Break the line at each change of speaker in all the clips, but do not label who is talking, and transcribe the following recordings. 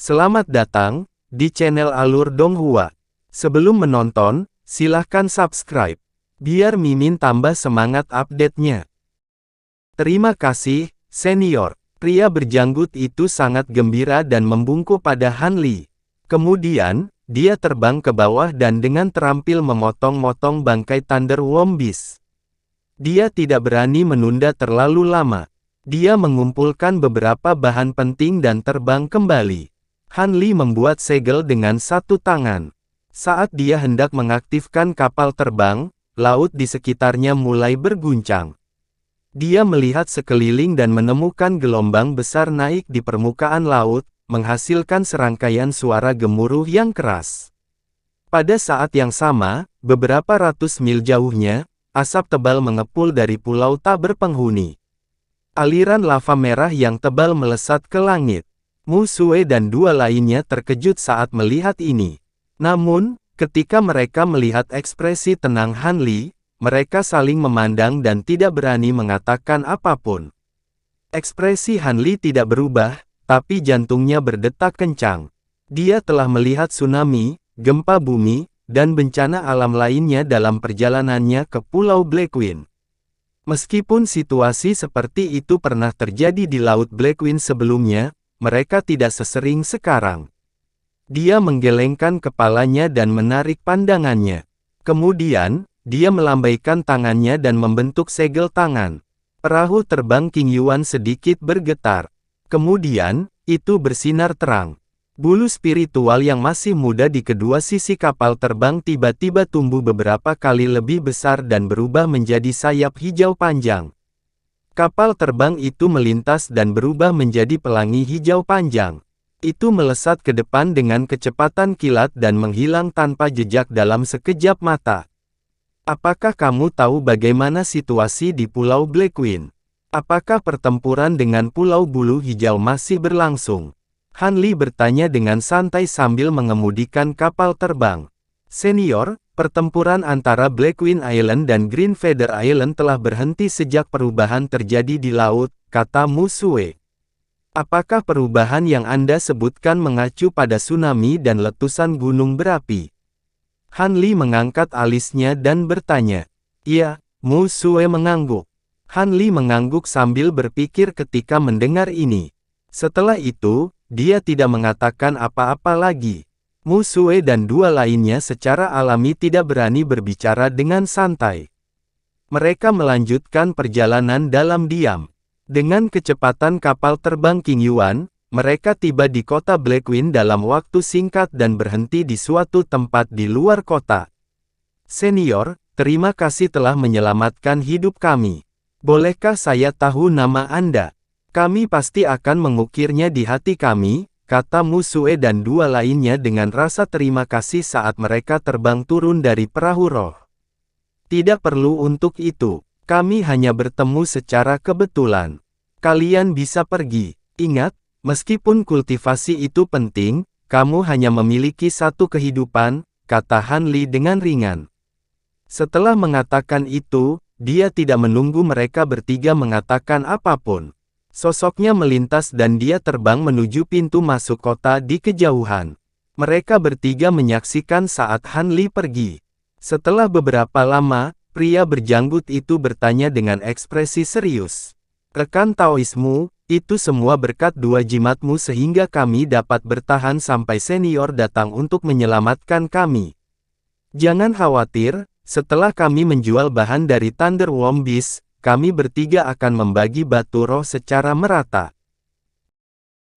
Selamat datang di channel Alur Donghua. Sebelum menonton, silahkan subscribe, biar Mimin tambah semangat update-nya. Terima kasih, senior. Pria berjanggut itu sangat gembira dan membungkuk pada Han Li. Kemudian, dia terbang ke bawah dan dengan terampil memotong-motong bangkai Thunder Womb Beast. Dia tidak berani menunda terlalu lama. Dia mengumpulkan beberapa bahan penting dan terbang kembali. Han Li membuat segel dengan satu tangan. Saat dia hendak mengaktifkan kapal terbang, laut di sekitarnya mulai berguncang. Dia melihat sekeliling dan menemukan gelombang besar naik di permukaan laut, menghasilkan serangkaian suara gemuruh yang keras. Pada saat yang sama, beberapa ratus mil jauhnya, asap tebal mengepul dari pulau tak berpenghuni. Aliran lava merah yang tebal melesat ke langit. Mu Sue dan dua lainnya terkejut saat melihat ini. Namun, ketika mereka melihat ekspresi tenang Han Li, mereka saling memandang dan tidak berani mengatakan apapun. Ekspresi Han Li tidak berubah, tapi jantungnya berdetak kencang. Dia telah melihat tsunami, gempa bumi, dan bencana alam lainnya dalam perjalanannya ke Pulau Blackwing. Meskipun situasi seperti itu pernah terjadi di Laut Blackwing sebelumnya, mereka tidak sesering sekarang. Dia menggelengkan kepalanya dan menarik pandangannya. Kemudian, dia melambaikan tangannya dan membentuk segel tangan. Perahu terbang King Yuan sedikit bergetar. Kemudian, itu bersinar terang. Bulu spiritual yang masih muda di kedua sisi kapal terbang tiba-tiba tumbuh beberapa kali lebih besar dan berubah menjadi sayap hijau panjang. Kapal terbang itu melintas dan berubah menjadi pelangi hijau panjang. Itu melesat ke depan dengan kecepatan kilat dan menghilang tanpa jejak dalam sekejap mata. Apakah kamu tahu bagaimana situasi di Pulau Blackwing? Apakah pertempuran dengan Pulau Bulu Hijau masih berlangsung? Han Li bertanya dengan santai sambil mengemudikan kapal terbang. Senior, pertempuran antara Blackwing Island dan Green Feather Island telah berhenti sejak perubahan terjadi di laut, kata Mu Sue. Apakah perubahan yang Anda sebutkan mengacu pada tsunami dan letusan gunung berapi? Han Li mengangkat alisnya dan bertanya. Iya, Mu Sue mengangguk. Han Li mengangguk sambil berpikir ketika mendengar ini. Setelah itu, dia tidak mengatakan apa-apa lagi. Mu Sue dan dua lainnya secara alami tidak berani berbicara dengan santai. Mereka melanjutkan perjalanan dalam diam. Dengan kecepatan kapal terbang King Yuan, mereka tiba di kota Blackwing dalam waktu singkat dan berhenti di suatu tempat di luar kota. Senior, terima kasih telah menyelamatkan hidup kami. Bolehkah saya tahu nama Anda? Kami pasti akan mengukirnya di hati kami, kata Mu Sue dan dua lainnya dengan rasa terima kasih saat mereka terbang turun dari perahu roh. Tidak perlu untuk itu, kami hanya bertemu secara kebetulan. Kalian bisa pergi. Ingat, meskipun kultivasi itu penting, kamu hanya memiliki satu kehidupan, kata Han Li dengan ringan. Setelah mengatakan itu, dia tidak menunggu mereka bertiga mengatakan apapun. Sosoknya melintas dan dia terbang menuju pintu masuk kota di kejauhan. Mereka bertiga menyaksikan saat Han Li pergi. Setelah beberapa lama, pria berjanggut itu bertanya dengan ekspresi serius. Rekan Taoismu, itu semua berkat dua jimatmu sehingga kami dapat bertahan sampai senior datang untuk menyelamatkan kami. Jangan khawatir, setelah kami menjual bahan dari Thunder Womb Beast, kami bertiga akan membagi batu roh secara merata.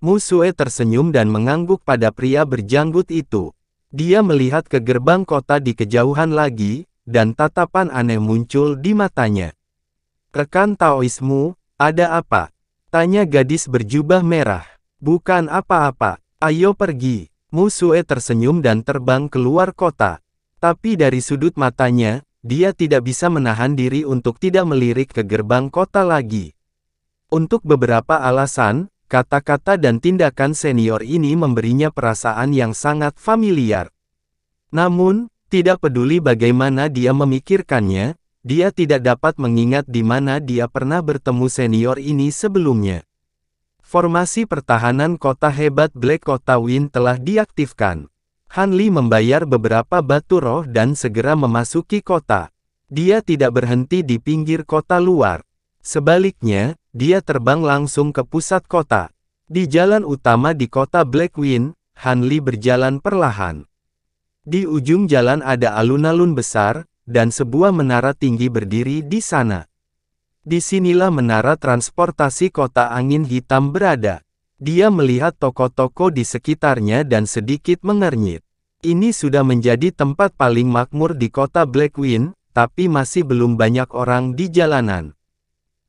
Mu Sue tersenyum dan mengangguk pada pria berjanggut itu. Dia melihat ke gerbang kota di kejauhan lagi, dan tatapan aneh muncul di matanya. Rekan Taoismu, ada apa? Tanya gadis berjubah merah. Bukan apa-apa, ayo pergi. Mu Sue tersenyum dan terbang keluar kota. Tapi dari sudut matanya, dia tidak bisa menahan diri untuk tidak melirik ke gerbang kota lagi. Untuk beberapa alasan, kata-kata dan tindakan senior ini memberinya perasaan yang sangat familiar. Namun, tidak peduli bagaimana dia memikirkannya, dia tidak dapat mengingat di mana dia pernah bertemu senior ini sebelumnya. Formasi pertahanan kota hebat Black Kota Wind telah diaktifkan. Han Li membayar beberapa batu roh dan segera memasuki kota. Dia tidak berhenti di pinggir kota luar. Sebaliknya, dia terbang langsung ke pusat kota. Di jalan utama di kota Black Wind, Han Li berjalan perlahan. Di ujung jalan ada alun-alun besar, dan sebuah menara tinggi berdiri di sana. Disinilah menara transportasi kota angin hitam berada. Dia melihat toko-toko di sekitarnya dan sedikit mengernyit. Ini sudah menjadi tempat paling makmur di kota Black Wind, tapi masih belum banyak orang di jalanan.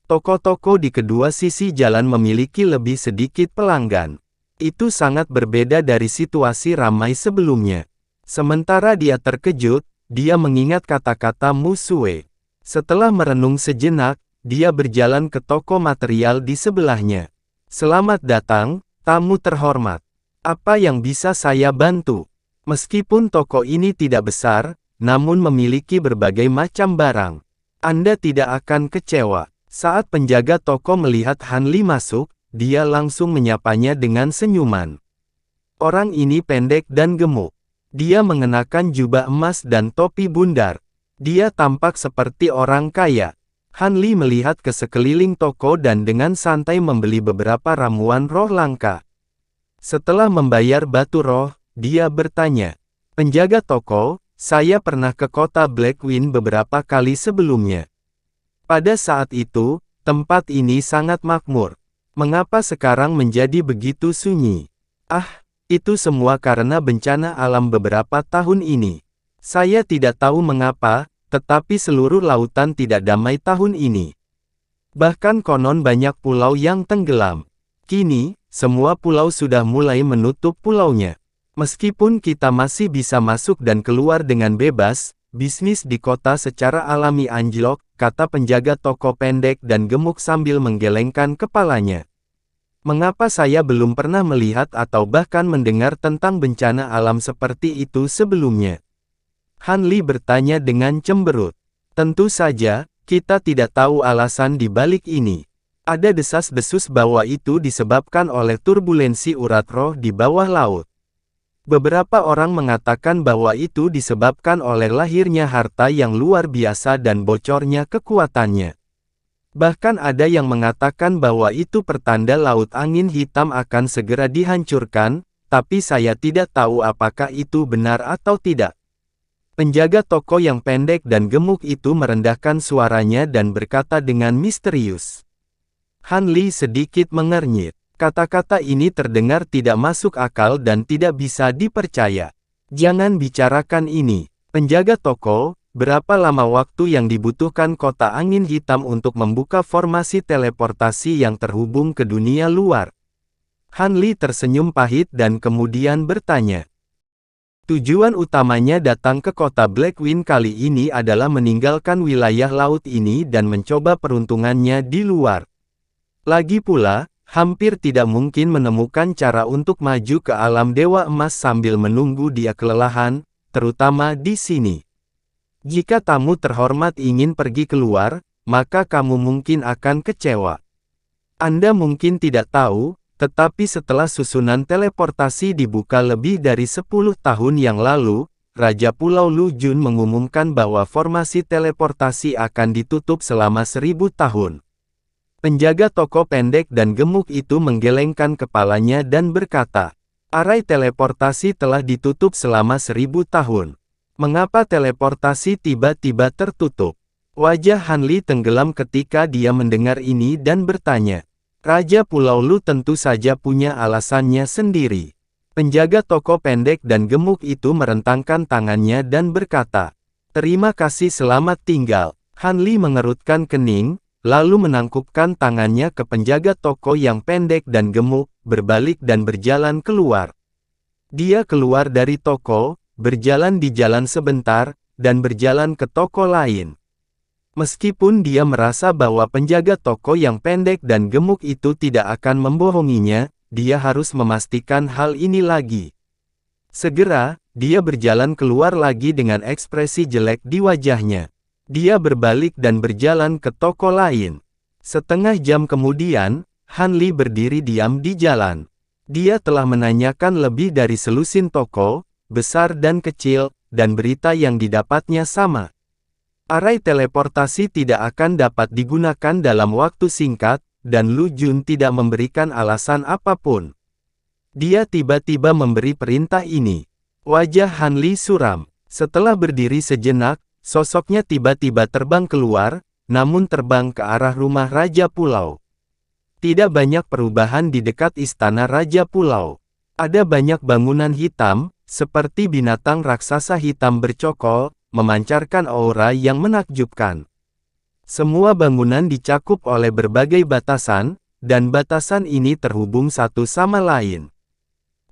Toko-toko di kedua sisi jalan memiliki lebih sedikit pelanggan. Itu sangat berbeda dari situasi ramai sebelumnya. Sementara dia terkejut, dia mengingat kata-kata Mu Sue. Setelah merenung sejenak, dia berjalan ke toko material di sebelahnya. Selamat datang, tamu terhormat. Apa yang bisa saya bantu? Meskipun toko ini tidak besar, namun memiliki berbagai macam barang. Anda tidak akan kecewa. Saat penjaga toko melihat Han Li masuk, dia langsung menyapanya dengan senyuman. Orang ini pendek dan gemuk. Dia mengenakan jubah emas dan topi bundar. Dia tampak seperti orang kaya. Han Li melihat ke sekeliling toko dan dengan santai membeli beberapa ramuan roh langka. Setelah membayar batu roh, dia bertanya, "Penjaga toko, saya pernah ke kota Black Wind beberapa kali sebelumnya. Pada saat itu, tempat ini sangat makmur. Mengapa sekarang menjadi begitu sunyi?" "Ah, itu semua karena bencana alam beberapa tahun ini. Saya tidak tahu mengapa, tetapi seluruh lautan tidak damai tahun ini. Bahkan konon banyak pulau yang tenggelam. Kini, semua pulau sudah mulai menutup pulaunya. Meskipun kita masih bisa masuk dan keluar dengan bebas, bisnis di kota secara alami anjlok," kata penjaga toko pendek dan gemuk sambil menggelengkan kepalanya. "Mengapa saya belum pernah melihat atau bahkan mendengar tentang bencana alam seperti itu sebelumnya?" Han Li bertanya dengan cemberut. "Tentu saja, kita tidak tahu alasan di balik ini. Ada desas-desus bahwa itu disebabkan oleh turbulensi urat roh di bawah laut. Beberapa orang mengatakan bahwa itu disebabkan oleh lahirnya harta yang luar biasa dan bocornya kekuatannya. Bahkan ada yang mengatakan bahwa itu pertanda laut angin hitam akan segera dihancurkan, tapi saya tidak tahu apakah itu benar atau tidak." Penjaga toko yang pendek dan gemuk itu merendahkan suaranya dan berkata dengan misterius. Han Li sedikit mengernyit. Kata-kata ini terdengar tidak masuk akal dan tidak bisa dipercaya. "Jangan bicarakan ini." Penjaga toko, "Berapa lama waktu yang dibutuhkan kota angin hitam untuk membuka formasi teleportasi yang terhubung ke dunia luar?" Han Li tersenyum pahit dan kemudian bertanya. "Tujuan utamanya datang ke kota Black Wind kali ini adalah meninggalkan wilayah laut ini dan mencoba peruntungannya di luar. Lagi pula, hampir tidak mungkin menemukan cara untuk maju ke alam Dewa Emas sambil menunggu dia kelelahan, terutama di sini. Jika tamu terhormat ingin pergi keluar, maka kamu mungkin akan kecewa. Anda mungkin tidak tahu, tetapi setelah susunan teleportasi dibuka lebih dari 10 tahun yang lalu, Raja Pulau Lu Jun mengumumkan bahwa formasi teleportasi akan ditutup selama 1000 tahun. Penjaga toko pendek dan gemuk itu menggelengkan kepalanya dan berkata, "Arai teleportasi telah ditutup selama 1000 tahun. Mengapa teleportasi tiba-tiba tertutup?" Wajah Han Li tenggelam ketika dia mendengar ini dan bertanya, "Raja Pulau Lu tentu saja punya alasannya sendiri." Penjaga toko pendek dan gemuk itu merentangkan tangannya dan berkata, "Terima kasih, selamat tinggal." Han Li mengerutkan kening, lalu menangkupkan tangannya ke penjaga toko yang pendek dan gemuk, berbalik dan berjalan keluar. Dia keluar dari toko, berjalan di jalan sebentar, dan berjalan ke toko lain. Meskipun dia merasa bahwa penjaga toko yang pendek dan gemuk itu tidak akan membohonginya, dia harus memastikan hal ini lagi. Segera, dia berjalan keluar lagi dengan ekspresi jelek di wajahnya. Dia berbalik dan berjalan ke toko lain. Setengah jam kemudian, Han Li berdiri diam di jalan. Dia telah menanyakan lebih dari selusin toko, besar dan kecil, dan berita yang didapatnya sama. Arai teleportasi tidak akan dapat digunakan dalam waktu singkat, dan Lu Jun tidak memberikan alasan apapun. Dia tiba-tiba memberi perintah ini. Wajah Han Li suram. Setelah berdiri sejenak, sosoknya tiba-tiba terbang keluar, namun terbang ke arah rumah Raja Pulau. Tidak banyak perubahan di dekat istana Raja Pulau. Ada banyak bangunan hitam, seperti binatang raksasa hitam bercokol, memancarkan aura yang menakjubkan. Semua bangunan dicakup oleh berbagai batasan, dan batasan ini terhubung satu sama lain.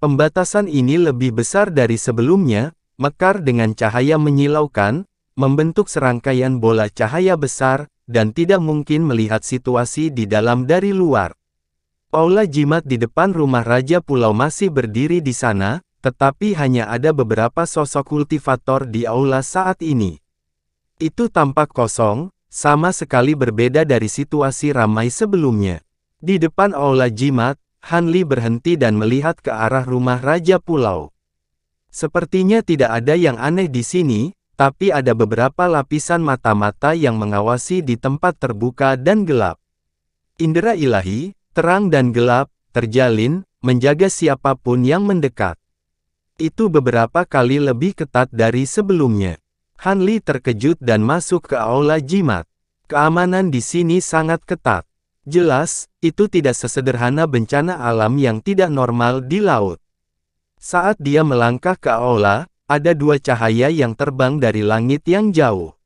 Pembatasan ini lebih besar dari sebelumnya, mekar dengan cahaya menyilaukan, membentuk serangkaian bola cahaya besar, dan tidak mungkin melihat situasi di dalam dari luar. Aula jimat di depan rumah Raja Pulau masih berdiri di sana, tetapi hanya ada beberapa sosok kultivator di aula saat ini. Itu tampak kosong, sama sekali berbeda dari situasi ramai sebelumnya. Di depan aula jimat, Han Li berhenti dan melihat ke arah rumah Raja Pulau. Sepertinya tidak ada yang aneh di sini, tapi ada beberapa lapisan mata-mata yang mengawasi di tempat terbuka dan gelap. Indera ilahi, terang dan gelap, terjalin, menjaga siapapun yang mendekat. Itu beberapa kali lebih ketat dari sebelumnya. Han Li terkejut dan masuk ke aula jimat. Keamanan di sini sangat ketat. Jelas, itu tidak sesederhana bencana alam yang tidak normal di laut. Saat dia melangkah ke aula, ada dua cahaya yang terbang dari langit yang jauh.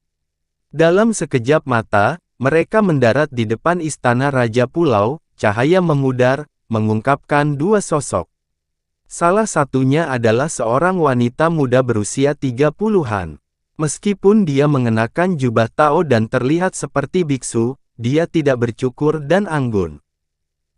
Dalam sekejap mata, mereka mendarat di depan istana Raja Pulau. Cahaya memudar, mengungkapkan dua sosok. Salah satunya adalah seorang wanita muda berusia 30-an. Meskipun dia mengenakan jubah Tao dan terlihat seperti biksu, dia tidak bercukur dan anggun.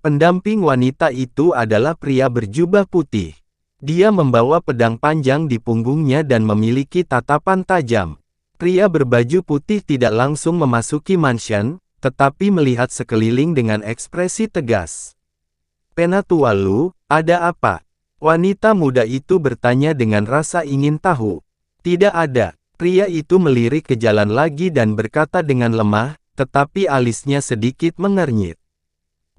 Pendamping wanita itu adalah pria berjubah putih. Dia membawa pedang panjang di punggungnya dan memiliki tatapan tajam. Pria berbaju putih tidak langsung memasuki mansion, tetapi melihat sekeliling dengan ekspresi tegas. "Penatualu, ada apa?" Wanita muda itu bertanya dengan rasa ingin tahu. "Tidak ada." Pria itu melirik ke jalan lagi dan berkata dengan lemah, tetapi alisnya sedikit mengernyit.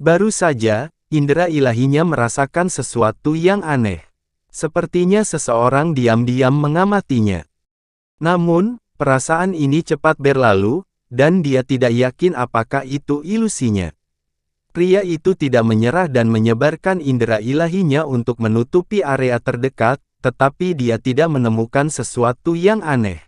Baru saja, indera ilahinya merasakan sesuatu yang aneh. Sepertinya seseorang diam-diam mengamatinya. Namun, perasaan ini cepat berlalu, dan dia tidak yakin apakah itu ilusinya. Pria itu tidak menyerah dan menyebarkan indera ilahinya untuk menutupi area terdekat, tetapi dia tidak menemukan sesuatu yang aneh.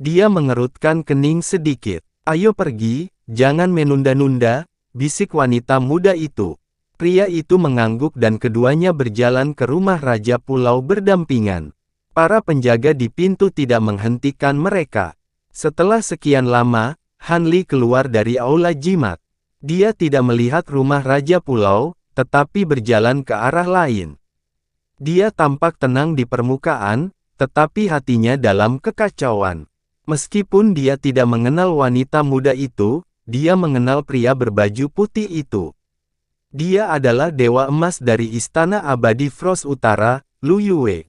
Dia mengerutkan kening sedikit. "Ayo pergi, jangan menunda-nunda," bisik wanita muda itu. Pria itu mengangguk dan keduanya berjalan ke rumah Raja Pulau berdampingan. Para penjaga di pintu tidak menghentikan mereka. Setelah sekian lama, Han Li keluar dari aula jimat. Dia tidak melihat rumah Raja Pulau, tetapi berjalan ke arah lain. Dia tampak tenang di permukaan, tetapi hatinya dalam kekacauan. Meskipun dia tidak mengenal wanita muda itu, dia mengenal pria berbaju putih itu. Dia adalah Dewa Emas dari Istana Abadi Frost Utara, Lu Yue.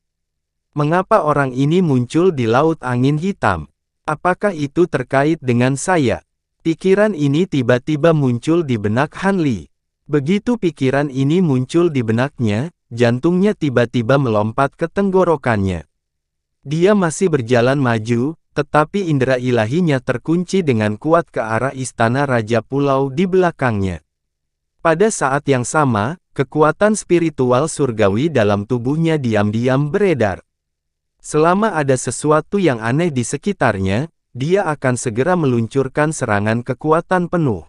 Mengapa orang ini muncul di Laut Angin Hitam? Apakah itu terkait dengan saya? Pikiran ini tiba-tiba muncul di benak Han Li. Begitu pikiran ini muncul di benaknya, jantungnya tiba-tiba melompat ke tenggorokannya. Dia masih berjalan maju, tetapi indera ilahinya terkunci dengan kuat ke arah istana Raja Pulau di belakangnya. Pada saat yang sama, kekuatan spiritual surgawi dalam tubuhnya diam-diam beredar. Selama ada sesuatu yang aneh di sekitarnya, dia akan segera meluncurkan serangan kekuatan penuh.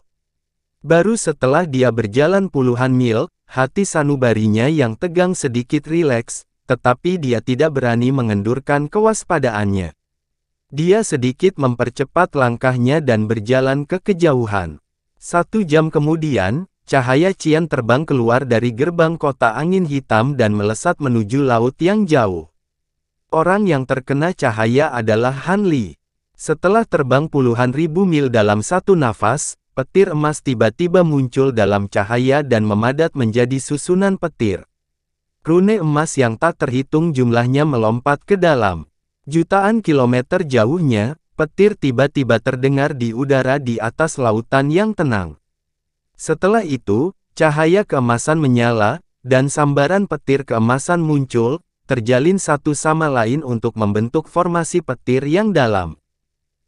Baru setelah dia berjalan puluhan mil, hati sanubarinya yang tegang sedikit rileks, tetapi dia tidak berani mengendurkan kewaspadaannya. Dia sedikit mempercepat langkahnya dan berjalan ke kejauhan. 1 jam kemudian, cahaya cian terbang keluar dari gerbang kota angin hitam dan melesat menuju laut yang jauh. Orang yang terkena cahaya adalah Han Li. Setelah terbang puluhan ribu mil dalam satu nafas, petir emas tiba-tiba muncul dalam cahaya dan memadat menjadi susunan petir. Rune emas yang tak terhitung jumlahnya melompat ke dalam. Jutaan kilometer jauhnya, petir tiba-tiba terdengar di udara di atas lautan yang tenang. Setelah itu, cahaya keemasan menyala, dan sambaran petir keemasan muncul, terjalin satu sama lain untuk membentuk formasi petir yang dalam.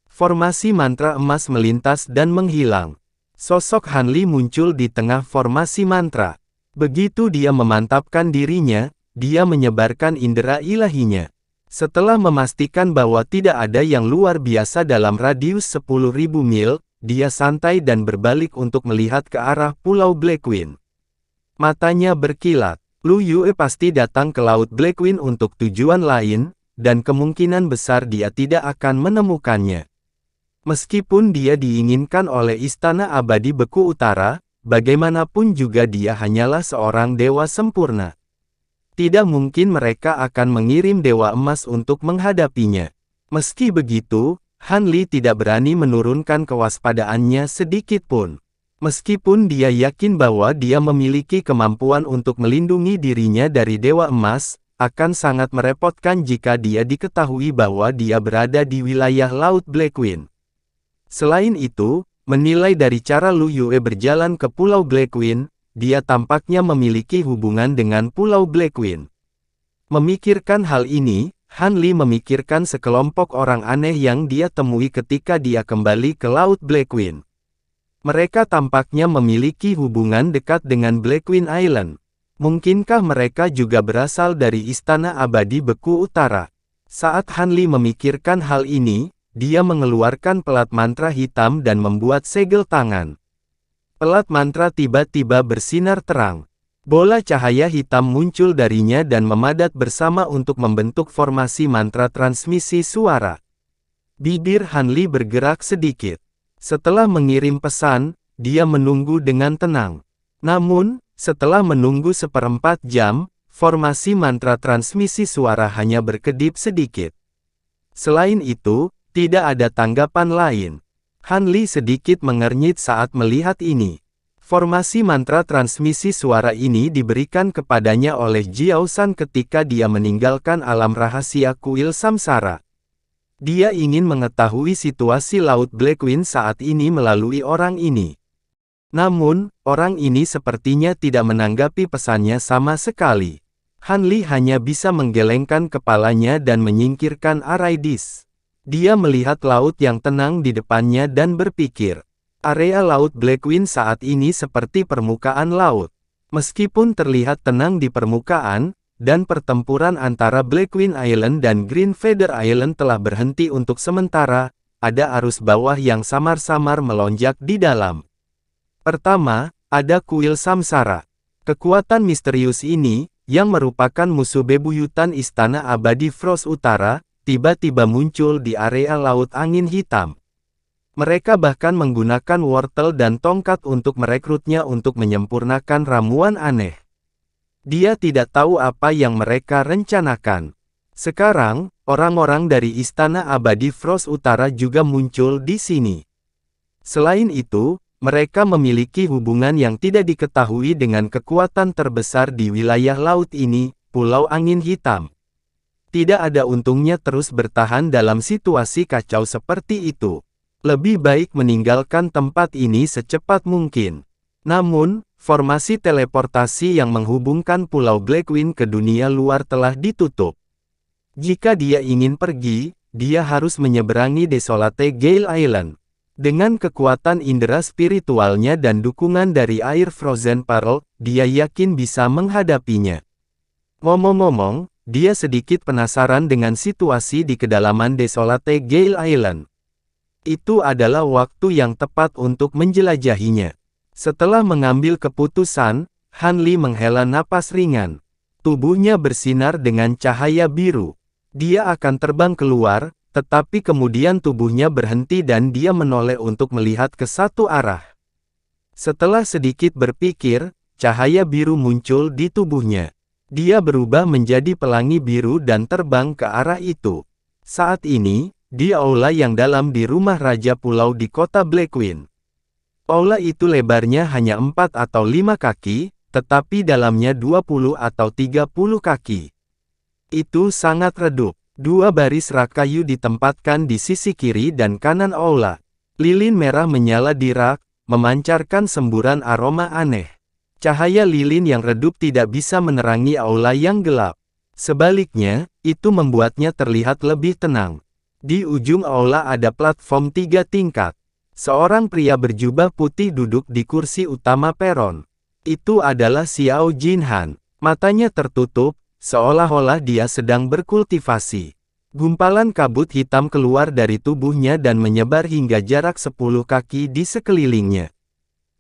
Formasi mantra emas melintas dan menghilang. Sosok Han Li muncul di tengah formasi mantra. Begitu dia memantapkan dirinya, dia menyebarkan indera ilahinya. Setelah memastikan bahwa tidak ada yang luar biasa dalam radius 10.000 mil, dia santai dan berbalik untuk melihat ke arah Pulau Blackwing. Matanya berkilat. Lu Yue pasti datang ke Laut Blackwing untuk tujuan lain, dan kemungkinan besar dia tidak akan menemukannya. Meskipun dia diinginkan oleh Istana Abadi Beku Utara, bagaimanapun juga dia hanyalah seorang dewa sempurna. Tidak mungkin mereka akan mengirim Dewa Emas untuk menghadapinya. Meski begitu, Han Li tidak berani menurunkan kewaspadaannya sedikit pun. Meskipun dia yakin bahwa dia memiliki kemampuan untuk melindungi dirinya dari Dewa Emas, akan sangat merepotkan jika dia diketahui bahwa dia berada di wilayah Laut Blackwing. Selain itu, menilai dari cara Lu Yue berjalan ke Pulau Blackwing, dia tampaknya memiliki hubungan dengan Pulau Blackwing. Memikirkan hal ini, Han Li memikirkan sekelompok orang aneh yang dia temui ketika dia kembali ke Laut Blackwing. Mereka tampaknya memiliki hubungan dekat dengan Blackwing Island. Mungkinkah mereka juga berasal dari Istana Abadi Beku Utara? Saat Han Li memikirkan hal ini, dia mengeluarkan pelat mantra hitam dan membuat segel tangan. Pelat mantra tiba-tiba bersinar terang. Bola cahaya hitam muncul darinya dan memadat bersama untuk membentuk formasi mantra transmisi suara. Bibir Han Li bergerak sedikit. Setelah mengirim pesan, dia menunggu dengan tenang. Namun, setelah menunggu 1/4 jam, formasi mantra transmisi suara hanya berkedip sedikit. Selain itu, tidak ada tanggapan lain. Han Li sedikit mengernyit saat melihat ini. Formasi mantra transmisi suara ini diberikan kepadanya oleh Jiao San ketika dia meninggalkan alam rahasia kuil samsara. Dia ingin mengetahui situasi Laut Blackwing saat ini melalui orang ini. Namun, orang ini sepertinya tidak menanggapi pesannya sama sekali. Han Li hanya bisa menggelengkan kepalanya dan menyingkirkan Araidis. Dia melihat laut yang tenang di depannya dan berpikir, area Laut Blackwing saat ini seperti permukaan laut. Meskipun terlihat tenang di permukaan, dan pertempuran antara Blackwing Island dan Green Feather Island telah berhenti untuk sementara, ada arus bawah yang samar-samar melonjak di dalam. Pertama, ada kuil samsara. Kekuatan misterius ini, yang merupakan musuh bebuyutan Istana Abadi Frost Utara, tiba-tiba muncul di area Laut Angin Hitam. Mereka bahkan menggunakan wortel dan tongkat untuk merekrutnya untuk menyempurnakan ramuan aneh. Dia tidak tahu apa yang mereka rencanakan. Sekarang, orang-orang dari Istana Abadi Frost Utara juga muncul di sini. Selain itu, mereka memiliki hubungan yang tidak diketahui dengan kekuatan terbesar di wilayah laut ini, Pulau Angin Hitam. Tidak ada untungnya terus bertahan dalam situasi kacau seperti itu. Lebih baik meninggalkan tempat ini secepat mungkin. Namun, formasi teleportasi yang menghubungkan Pulau Blackwing ke dunia luar telah ditutup. Jika dia ingin pergi, dia harus menyeberangi Desolate Gale Island. Dengan kekuatan indera spiritualnya dan dukungan dari air Frozen Pearl, dia yakin bisa menghadapinya. Ngomong-ngomong, dia sedikit penasaran dengan situasi di kedalaman Desolate Gale Island. Itu adalah waktu yang tepat untuk menjelajahinya. Setelah mengambil keputusan, Han Li menghela napas ringan. Tubuhnya bersinar dengan cahaya biru. Dia akan terbang keluar, tetapi kemudian tubuhnya berhenti dan dia menoleh untuk melihat ke satu arah. Setelah sedikit berpikir, cahaya biru muncul di tubuhnya. Dia berubah menjadi pelangi biru dan terbang ke arah itu. Saat ini, di aula yang dalam di rumah Raja Pulau di kota Blackwing. Aula itu lebarnya hanya 4 atau 5 kaki, tetapi dalamnya 20 atau 30 kaki. Itu sangat redup. 2 baris rak kayu ditempatkan di sisi kiri dan kanan aula. Lilin merah menyala di rak, memancarkan semburan aroma aneh. Cahaya lilin yang redup tidak bisa menerangi aula yang gelap. Sebaliknya, itu membuatnya terlihat lebih tenang. Di ujung aula ada platform 3 tingkat. Seorang pria berjubah putih duduk di kursi utama peron. Itu adalah Xiao Jinhan. Matanya tertutup, seolah-olah dia sedang berkultivasi. Gumpalan kabut hitam keluar dari tubuhnya dan menyebar hingga jarak 10 kaki di sekelilingnya.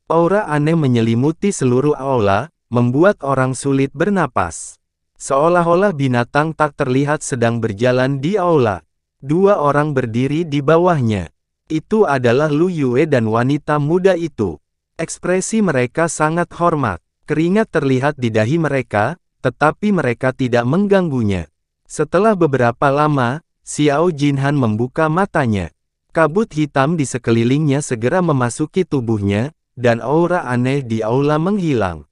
Aura aneh menyelimuti seluruh aula, membuat orang sulit bernapas. Seolah-olah binatang tak terlihat sedang berjalan di aula. 2 orang berdiri di bawahnya. Itu adalah Lu Yue dan wanita muda itu. Ekspresi mereka sangat hormat. Keringat terlihat di dahi mereka, tetapi mereka tidak mengganggunya. Setelah beberapa lama, Xiao Jinhan membuka matanya. Kabut hitam di sekelilingnya segera memasuki tubuhnya, dan aura aneh di aula menghilang.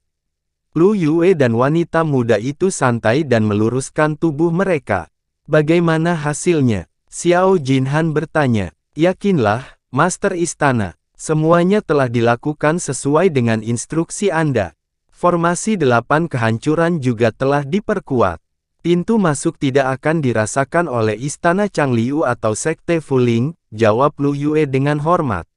Lu Yue dan wanita muda itu santai dan meluruskan tubuh mereka. Bagaimana hasilnya? Xiao Jinhan bertanya. Yakinlah, Master Istana, semuanya telah dilakukan sesuai dengan instruksi Anda. Formasi 8 kehancuran juga telah diperkuat. Pintu masuk tidak akan dirasakan oleh Istana Changliu atau Sekte Fuling, jawab Lu Yue dengan hormat.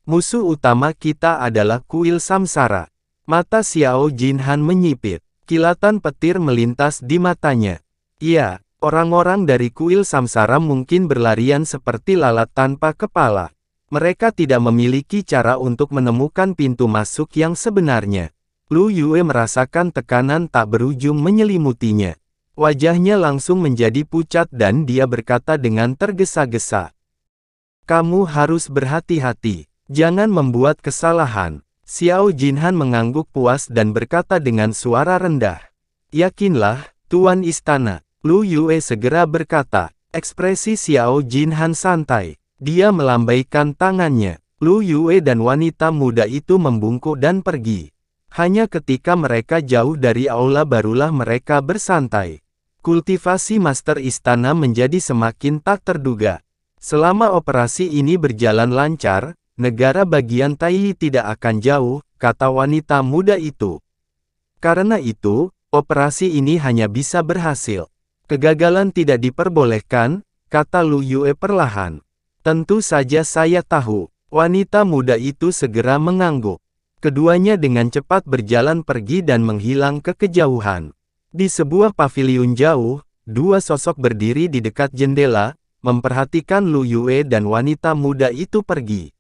Musuh utama kita adalah kuil samsara. Mata Xiao Jinhan menyipit. Kilatan petir melintas di matanya. Iya, orang-orang dari kuil samsara mungkin berlarian seperti lalat tanpa kepala. Mereka tidak memiliki cara untuk menemukan pintu masuk yang sebenarnya. Lu Yue merasakan tekanan tak berujung menyelimutinya. Wajahnya langsung menjadi pucat dan dia berkata dengan tergesa-gesa. Kamu harus berhati-hati. Jangan membuat kesalahan. Xiao Jinhan mengangguk puas dan berkata dengan suara rendah. Yakinlah, Tuan Istana. Lu Yue segera berkata. Ekspresi Xiao Jinhan santai. Dia melambaikan tangannya. Lu Yue dan wanita muda itu membungkuk dan pergi. Hanya ketika mereka jauh dari aula barulah mereka bersantai. Kultivasi Master Istana menjadi semakin tak terduga. Selama operasi ini berjalan lancar, negara bagian Taiyi tidak akan jauh, kata wanita muda itu. Karena itu, operasi ini hanya bisa berhasil. Kegagalan tidak diperbolehkan, kata Lu Yue perlahan. Tentu saja saya tahu. Wanita muda itu segera mengangguk. Keduanya dengan cepat berjalan pergi dan menghilang ke kejauhan. Di sebuah paviliun jauh, 2 sosok berdiri di dekat jendela, memperhatikan Lu Yue dan wanita muda itu pergi.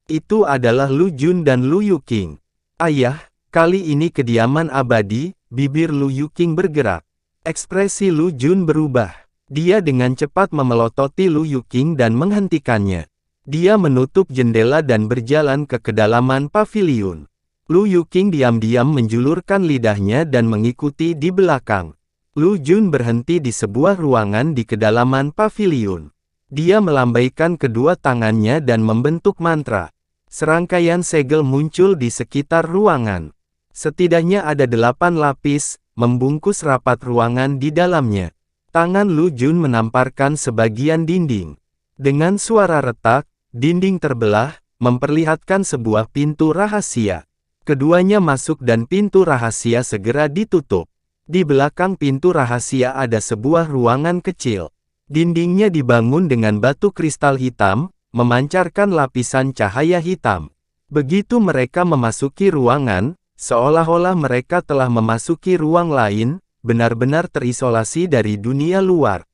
Itu adalah Lu Jun dan Lu Yuqing. Ayah, kali ini kediaman abadi, bibir Lu Yuqing bergerak. Ekspresi Lu Jun berubah. Dia dengan cepat memelototi Lu Yuqing dan menghentikannya. Dia menutup jendela dan berjalan ke kedalaman paviliun. Lu Yuqing diam-diam menjulurkan lidahnya dan mengikuti di belakang. Lu Jun berhenti di sebuah ruangan di kedalaman paviliun. Dia melambaikan kedua tangannya dan membentuk mantra. Serangkaian segel muncul di sekitar ruangan. Setidaknya ada 8 lapis, membungkus rapat ruangan di dalamnya. Tangan Lu Jun menamparkan sebagian dinding. Dengan suara retak, dinding terbelah, memperlihatkan sebuah pintu rahasia. Keduanya masuk dan pintu rahasia segera ditutup. Di belakang pintu rahasia ada sebuah ruangan kecil. Dindingnya dibangun dengan batu kristal hitam, memancarkan lapisan cahaya hitam. Begitu mereka memasuki ruangan, seolah-olah mereka telah memasuki ruang lain, benar-benar terisolasi dari dunia luar.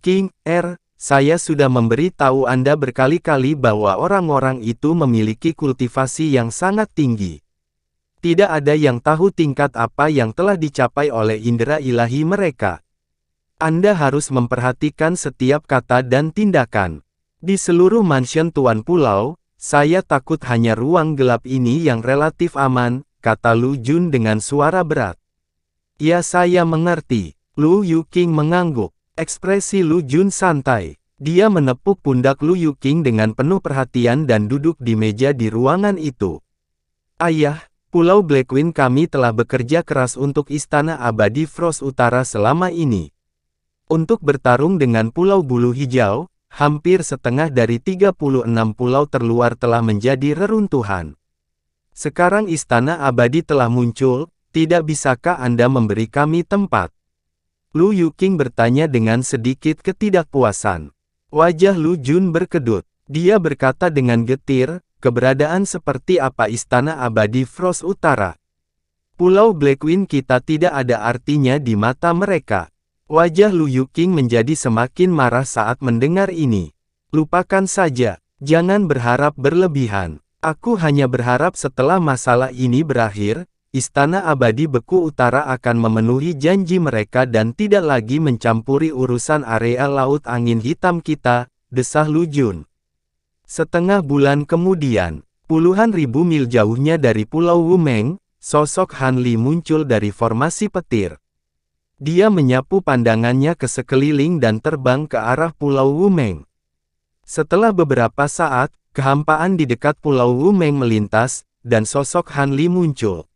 King R. Saya sudah memberi tahu Anda berkali-kali bahwa orang-orang itu memiliki kultivasi yang sangat tinggi. Tidak ada yang tahu tingkat apa yang telah dicapai oleh indera ilahi mereka. Anda harus memperhatikan setiap kata dan tindakan. Di seluruh mansion Tuan Pulau, saya takut hanya ruang gelap ini yang relatif aman, kata Lu Jun dengan suara berat. Ya saya mengerti. Lu Yuqing mengangguk. Ekspresi Lu Jun santai. Dia menepuk pundak Lu Yuqing dengan penuh perhatian dan duduk di meja di ruangan itu. Ayah, Pulau Blackwing kami telah bekerja keras untuk Istana Abadi Frost Utara selama ini. Untuk bertarung dengan Pulau Bulu Hijau, hampir setengah dari 36 pulau terluar telah menjadi reruntuhan. Sekarang Istana Abadi telah muncul, tidak bisakah Anda memberi kami tempat? Lu Yuqing bertanya dengan sedikit ketidakpuasan. Wajah Lu Jun berkedut. Dia berkata dengan getir, keberadaan seperti apa Istana Abadi Frost Utara? Pulau Blackwing kita tidak ada artinya di mata mereka. Wajah Lu Yuqing menjadi semakin marah saat mendengar ini. Lupakan saja, jangan berharap berlebihan. Aku hanya berharap setelah masalah ini berakhir, Istana Abadi Beku Utara akan memenuhi janji mereka dan tidak lagi mencampuri urusan area Laut Angin Hitam kita, desah Lu Jun. Setengah bulan kemudian, puluhan ribu mil jauhnya dari Pulau Wumeng, sosok Han Li muncul dari formasi petir. Dia menyapu pandangannya ke sekeliling dan terbang ke arah Pulau Wumeng. Setelah beberapa saat, kehampaan di dekat Pulau Wumeng melintas, dan sosok Han Li muncul.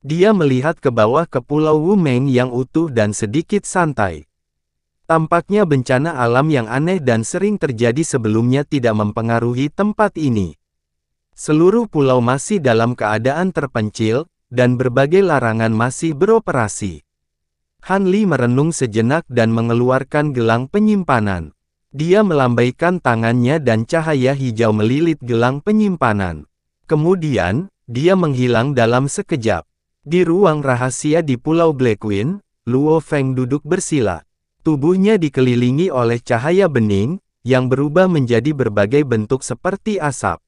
Dia melihat ke bawah ke Pulau Wumeng yang utuh dan sedikit santai. Tampaknya bencana alam yang aneh dan sering terjadi sebelumnya tidak mempengaruhi tempat ini. Seluruh pulau masih dalam keadaan terpencil, dan berbagai larangan masih beroperasi. Han Li merenung sejenak dan mengeluarkan gelang penyimpanan. Dia melambaikan tangannya dan cahaya hijau melilit gelang penyimpanan. Kemudian, dia menghilang dalam sekejap. Di ruang rahasia di Pulau Blackwing, Luo Feng duduk bersila. Tubuhnya dikelilingi oleh cahaya bening, yang berubah menjadi berbagai bentuk seperti asap.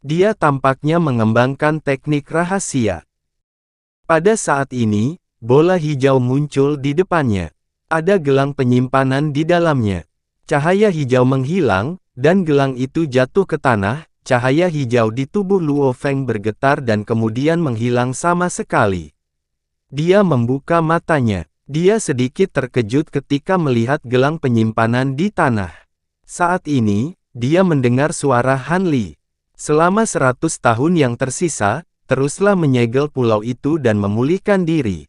Dia tampaknya mengembangkan teknik rahasia. Pada saat ini, bola hijau muncul di depannya. Ada gelang penyimpanan di dalamnya. Cahaya hijau menghilang, dan gelang itu jatuh ke tanah. Cahaya hijau di tubuh Luo Feng bergetar dan kemudian menghilang sama sekali. Dia membuka matanya. Dia sedikit terkejut ketika melihat gelang penyimpanan di tanah. Saat ini, dia mendengar suara Han Li. Selama 100 tahun yang tersisa, teruslah menyegel pulau itu dan memulihkan diri.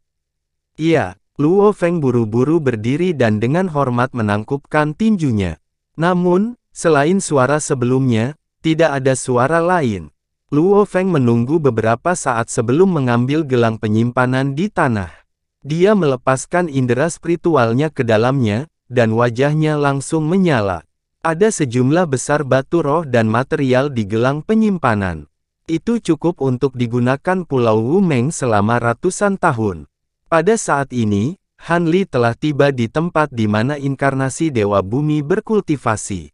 Iya, Luo Feng buru-buru berdiri dan dengan hormat menangkupkan tinjunya. Namun, selain suara sebelumnya, tidak ada suara lain. Luo Feng menunggu beberapa saat sebelum mengambil gelang penyimpanan di tanah. Dia melepaskan indera spiritualnya ke dalamnya, dan wajahnya langsung menyala. Ada sejumlah besar batu roh dan material di gelang penyimpanan. Itu cukup untuk digunakan Pulau Wumeng selama ratusan tahun. Pada saat ini, Han Li telah tiba di tempat di mana inkarnasi Dewa Bumi berkultivasi.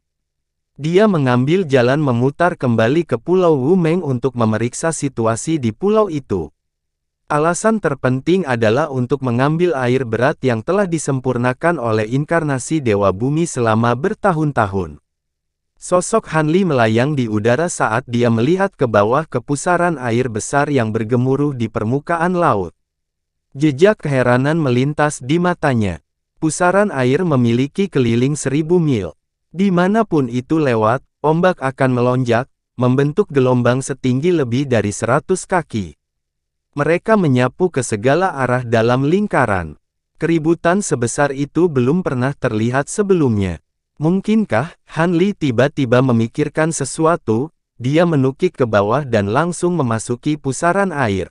Dia mengambil jalan memutar kembali ke Pulau Wumeng untuk memeriksa situasi di pulau itu. Alasan terpenting adalah untuk mengambil air berat yang telah disempurnakan oleh inkarnasi Dewa Bumi selama bertahun-tahun. Sosok Han Li melayang di udara saat dia melihat ke bawah ke pusaran air besar yang bergemuruh di permukaan laut. Jejak keheranan melintas di matanya. Pusaran air memiliki keliling 1000 mil. Dimanapun itu lewat, ombak akan melonjak, membentuk gelombang setinggi lebih dari 100 kaki. Mereka menyapu ke segala arah dalam lingkaran. Keributan sebesar itu belum pernah terlihat sebelumnya. Mungkinkah Han Li tiba-tiba memikirkan sesuatu? Dia menukik ke bawah dan langsung memasuki pusaran air.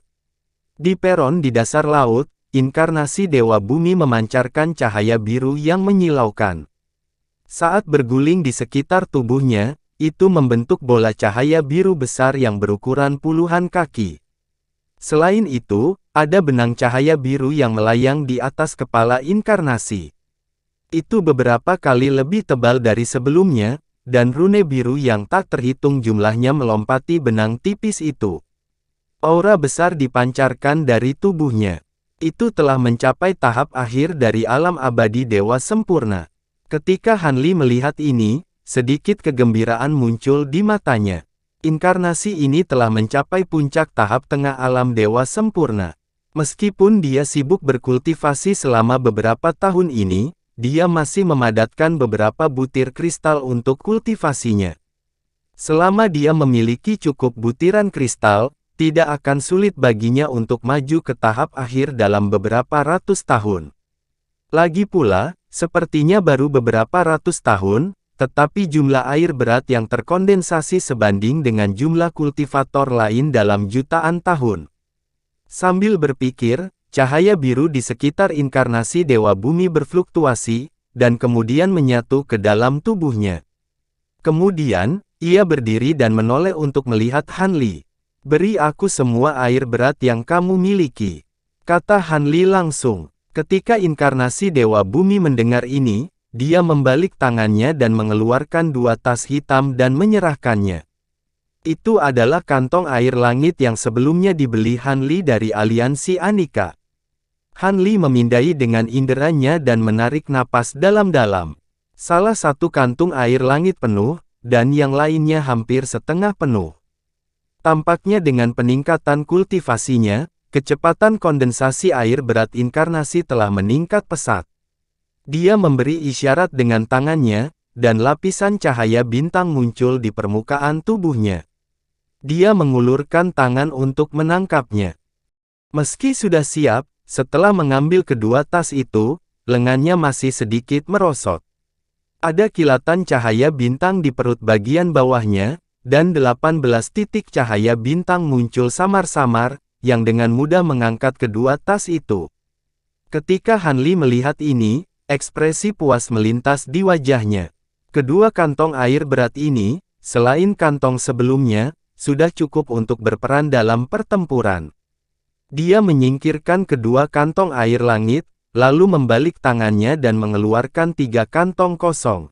Di peron di dasar laut, inkarnasi Dewa Bumi memancarkan cahaya biru yang menyilaukan. Saat berguling di sekitar tubuhnya, itu membentuk bola cahaya biru besar yang berukuran puluhan kaki. Selain itu, ada benang cahaya biru yang melayang di atas kepala inkarnasi. Itu beberapa kali lebih tebal dari sebelumnya, dan rune biru yang tak terhitung jumlahnya melompati benang tipis itu. Aura besar dipancarkan dari tubuhnya. Itu telah mencapai tahap akhir dari alam abadi dewa sempurna. Ketika Han Li melihat ini, sedikit kegembiraan muncul di matanya. Inkarnasi ini telah mencapai puncak tahap tengah alam dewa sempurna. Meskipun dia sibuk berkultivasi selama beberapa tahun ini, dia masih memadatkan beberapa butir kristal untuk kultivasinya. Selama dia memiliki cukup butiran kristal, tidak akan sulit baginya untuk maju ke tahap akhir dalam beberapa ratus tahun. Lagi pula, sepertinya baru beberapa ratus tahun, tetapi jumlah air berat yang terkondensasi sebanding dengan jumlah kultivator lain dalam jutaan tahun. Sambil berpikir, cahaya biru di sekitar inkarnasi Dewa Bumi berfluktuasi, dan kemudian menyatu ke dalam tubuhnya. Kemudian, ia berdiri dan menoleh untuk melihat Han Li. "Beri aku semua air berat yang kamu miliki," kata Han Li langsung. Ketika inkarnasi Dewa Bumi mendengar ini, dia membalik tangannya dan mengeluarkan 2 tas hitam dan menyerahkannya. Itu adalah kantong air langit yang sebelumnya dibeli Han Li dari aliansi Anika. Han Li memindai dengan inderanya dan menarik napas dalam-dalam. Salah satu kantung air langit penuh, dan yang lainnya hampir setengah penuh. Tampaknya dengan peningkatan kultivasinya, kecepatan kondensasi air berat inkarnasi telah meningkat pesat. Dia memberi isyarat dengan tangannya, dan lapisan cahaya bintang muncul di permukaan tubuhnya. Dia mengulurkan tangan untuk menangkapnya. Meski sudah siap, setelah mengambil kedua tas itu, lengannya masih sedikit merosot. Ada kilatan cahaya bintang di perut bagian bawahnya, dan 18 titik cahaya bintang muncul samar-samar, yang dengan mudah mengangkat kedua tas itu. Ketika Han Li melihat ini, ekspresi puas melintas di wajahnya. Kedua kantong air berat ini, selain kantong sebelumnya, sudah cukup untuk berperan dalam pertempuran. Dia menyingkirkan kedua kantong air langit, lalu membalik tangannya dan mengeluarkan 3 kantong kosong.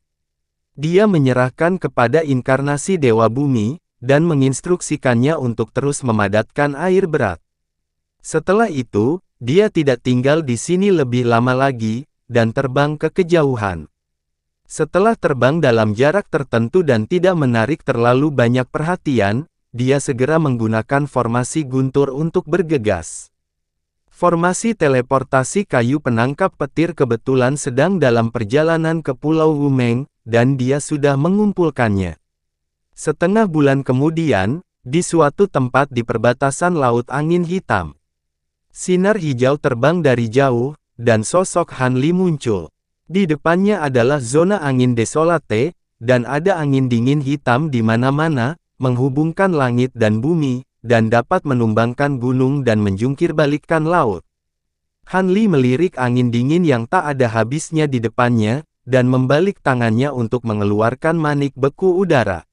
Dia menyerahkan kepada inkarnasi Dewa Bumi, dan menginstruksikannya untuk terus memadatkan air berat. Setelah itu, dia tidak tinggal di sini lebih lama lagi, dan terbang ke kejauhan. Setelah terbang dalam jarak tertentu dan tidak menarik terlalu banyak perhatian, dia segera menggunakan formasi guntur untuk bergegas. Formasi teleportasi kayu penangkap petir kebetulan sedang dalam perjalanan ke Pulau Wumeng, dan dia sudah mengumpulkannya. Setengah bulan kemudian, di suatu tempat di perbatasan Laut Angin Hitam, sinar hijau terbang dari jauh, dan sosok Han Li muncul. Di depannya adalah zona angin desolate, dan ada angin dingin hitam di mana-mana, menghubungkan langit dan bumi, dan dapat menumbangkan gunung dan menjungkirbalikkan laut. Han Li melirik angin dingin yang tak ada habisnya di depannya, dan membalik tangannya untuk mengeluarkan manik beku udara.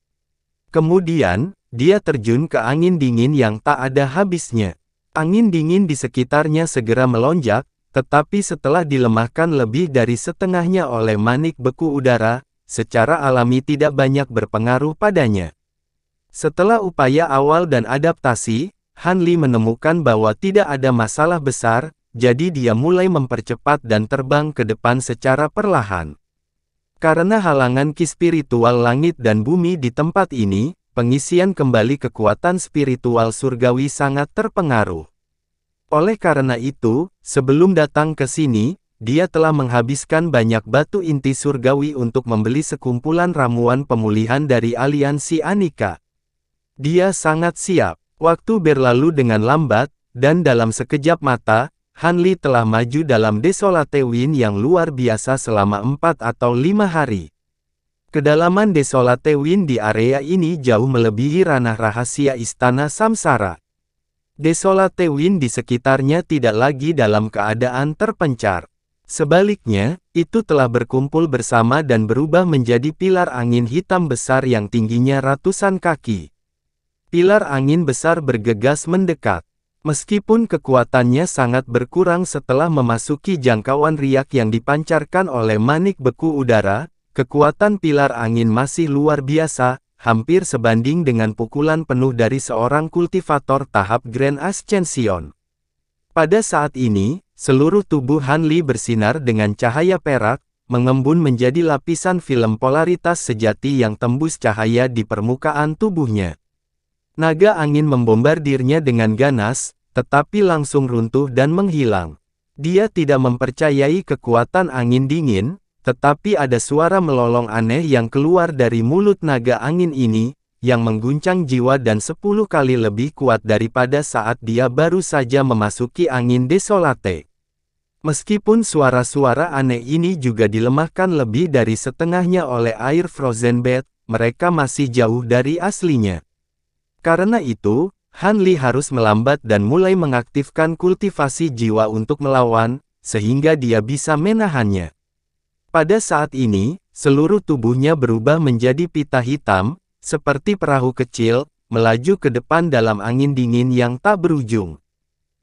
Kemudian, dia terjun ke angin dingin yang tak ada habisnya. Angin dingin di sekitarnya segera melonjak, tetapi setelah dilemahkan lebih dari setengahnya oleh manik beku udara, secara alami tidak banyak berpengaruh padanya. Setelah upaya awal dan adaptasi, Han Li menemukan bahwa tidak ada masalah besar, jadi dia mulai mempercepat dan terbang ke depan secara perlahan. Karena halangan ki spiritual langit dan bumi di tempat ini, pengisian kembali kekuatan spiritual surgawi sangat terpengaruh. Oleh karena itu, sebelum datang ke sini, dia telah menghabiskan banyak batu inti surgawi untuk membeli sekumpulan ramuan pemulihan dari aliansi Anika. Dia sangat siap. Waktu berlalu dengan lambat, dan dalam sekejap mata, Han Li telah maju dalam Desolate Wind yang luar biasa selama 4 atau 5 hari. Kedalaman Desolate Wind di area ini jauh melebihi ranah rahasia Istana Samsara. Desolate Wind di sekitarnya tidak lagi dalam keadaan terpencar. Sebaliknya, itu telah berkumpul bersama dan berubah menjadi pilar angin hitam besar yang tingginya ratusan kaki. Pilar angin besar bergegas mendekat. Meskipun kekuatannya sangat berkurang setelah memasuki jangkauan riak yang dipancarkan oleh manik beku udara, kekuatan pilar angin masih luar biasa, hampir sebanding dengan pukulan penuh dari seorang kultivator tahap Grand Ascension. Pada saat ini, seluruh tubuh Han Li bersinar dengan cahaya perak, mengembun menjadi lapisan film polaritas sejati yang tembus cahaya di permukaan tubuhnya. Naga angin membombardirnya dengan ganas, tetapi langsung runtuh dan menghilang. Dia tidak mempercayai kekuatan angin dingin, Tetapi ada suara melolong aneh yang keluar dari mulut naga angin ini, yang mengguncang jiwa dan 10 kali lebih kuat daripada saat dia baru saja memasuki angin desolate. Meskipun suara-suara aneh ini juga dilemahkan lebih dari setengahnya oleh air frozen bed, mereka masih jauh dari aslinya. Karena itu, Han Li harus melambat dan mulai mengaktifkan kultivasi jiwa untuk melawan, sehingga dia bisa menahannya. Pada saat ini, seluruh tubuhnya berubah menjadi pita hitam, seperti perahu kecil, melaju ke depan dalam angin dingin yang tak berujung.